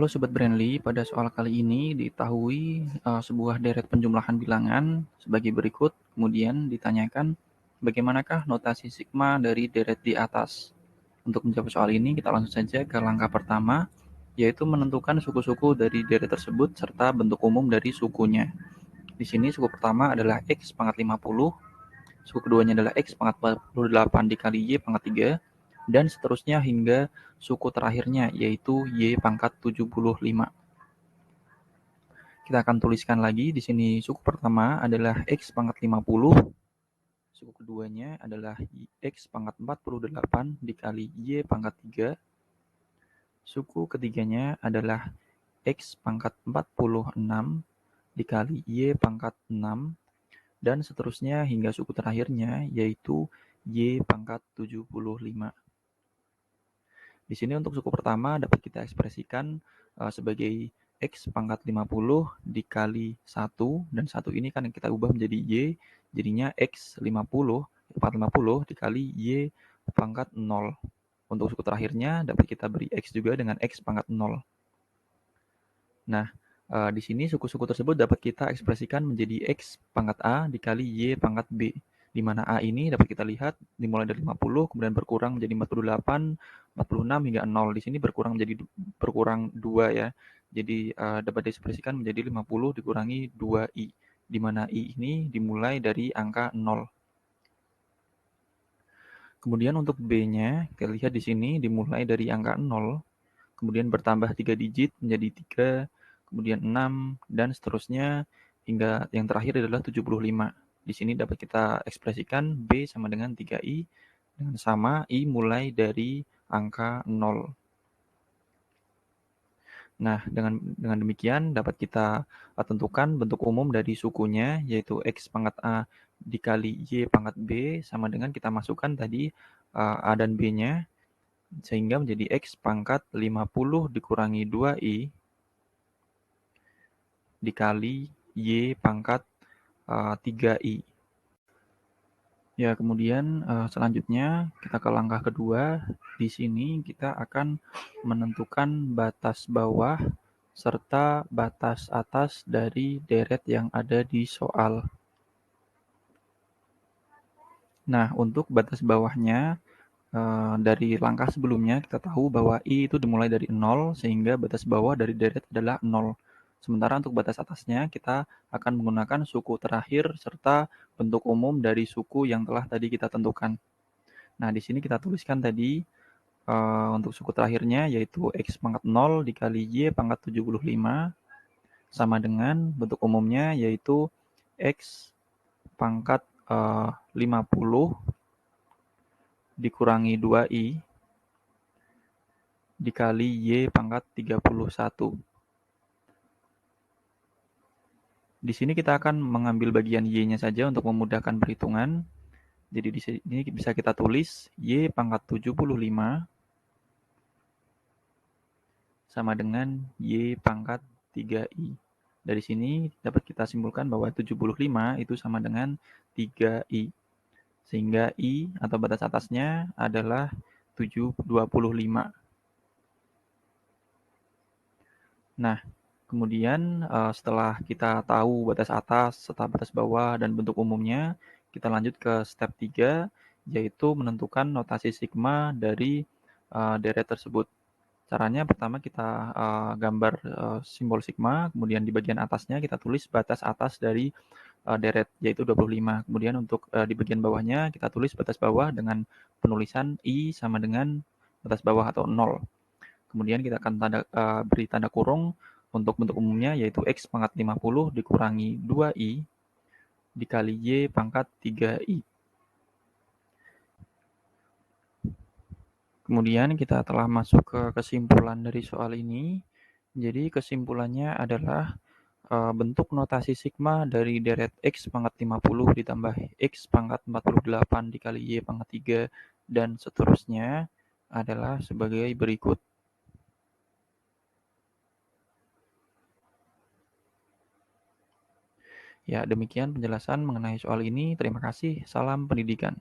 Halo Sobat Brandly, pada soal kali ini diketahui sebuah deret penjumlahan bilangan sebagai berikut, kemudian ditanyakan bagaimanakah notasi sigma dari deret di atas. Untuk menjawab soal ini, kita langsung saja ke langkah pertama, yaitu menentukan suku-suku dari deret tersebut serta bentuk umum dari sukunya. Di sini suku pertama adalah X pangkat 50, suku keduanya adalah X pangkat 48 dikali Y pangkat 3, dan seterusnya hingga suku terakhirnya, yaitu Y pangkat 75. Kita akan tuliskan lagi di sini suku pertama adalah X pangkat 50, suku keduanya adalah X pangkat 48 dikali Y pangkat 3, suku ketiganya adalah X pangkat 46 dikali Y pangkat 6, dan seterusnya hingga suku terakhirnya yaitu Y pangkat 75. Di sini untuk suku pertama dapat kita ekspresikan sebagai X pangkat 50 dikali 1, dan 1 ini kan kita ubah menjadi Y, jadinya X 50 dikali Y pangkat 0. Untuk suku terakhirnya dapat kita beri X juga dengan X pangkat 0. Nah, di sini suku-suku tersebut dapat kita ekspresikan menjadi X pangkat A dikali Y pangkat B, di mana A ini dapat kita lihat dimulai dari 50, kemudian berkurang menjadi 48, 46 hingga 0. Di sini berkurang 2 ya. Jadi dapat diekspresikan menjadi 50 dikurangi 2I, di mana I ini dimulai dari angka 0. Kemudian untuk B-nya, kita lihat di sini dimulai dari angka 0, kemudian bertambah 3 digit menjadi 3, kemudian 6, dan seterusnya hingga yang terakhir adalah 75. Di sini dapat kita ekspresikan B sama dengan 3I, dengan sama I mulai dari angka 0. Nah, dengan demikian dapat kita tentukan bentuk umum dari sukunya, yaitu X pangkat A dikali Y pangkat B, sama dengan kita masukkan tadi A dan B-nya, sehingga menjadi X pangkat 50 dikurangi 2I dikali Y pangkat 3I. Ya, kemudian selanjutnya kita ke langkah kedua. Di sini kita akan menentukan batas bawah serta batas atas dari deret yang ada di soal. Nah, untuk batas bawahnya, dari langkah sebelumnya kita tahu bahwa I itu dimulai dari 0, sehingga batas bawah dari deret adalah 0. Sementara untuk batas atasnya kita akan menggunakan suku terakhir serta bentuk umum dari suku yang telah tadi kita tentukan. Nah, di sini kita tuliskan tadi untuk suku terakhirnya yaitu X pangkat 0 dikali Y pangkat 75 sama dengan bentuk umumnya yaitu X pangkat 50 dikurangi 2I dikali Y pangkat 31. Di sini kita akan mengambil bagian Y-nya saja untuk memudahkan perhitungan. Jadi di sini bisa kita tulis Y pangkat 75 sama dengan Y pangkat 3I. Dari sini dapat kita simpulkan bahwa 75 itu sama dengan 3I. Sehingga I atau batas atasnya adalah 25. Nah, kemudian setelah kita tahu batas atas serta batas bawah dan bentuk umumnya, kita lanjut ke step 3, yaitu menentukan notasi sigma dari deret tersebut. Caranya pertama kita gambar simbol sigma, kemudian di bagian atasnya kita tulis batas atas dari deret, yaitu 25. Kemudian untuk di bagian bawahnya kita tulis batas bawah dengan penulisan I sama dengan batas bawah atau 0. Kemudian kita akan beri tanda kurung untuk bentuk umumnya, yaitu X pangkat 50 dikurangi 2I dikali Y pangkat 3I. Kemudian kita telah masuk ke kesimpulan dari soal ini. Jadi kesimpulannya adalah bentuk notasi sigma dari deret X pangkat 50 ditambah X pangkat 48 dikali Y pangkat 3 dan seterusnya adalah sebagai berikut. Ya, demikian penjelasan mengenai soal ini. Terima kasih. Salam pendidikan.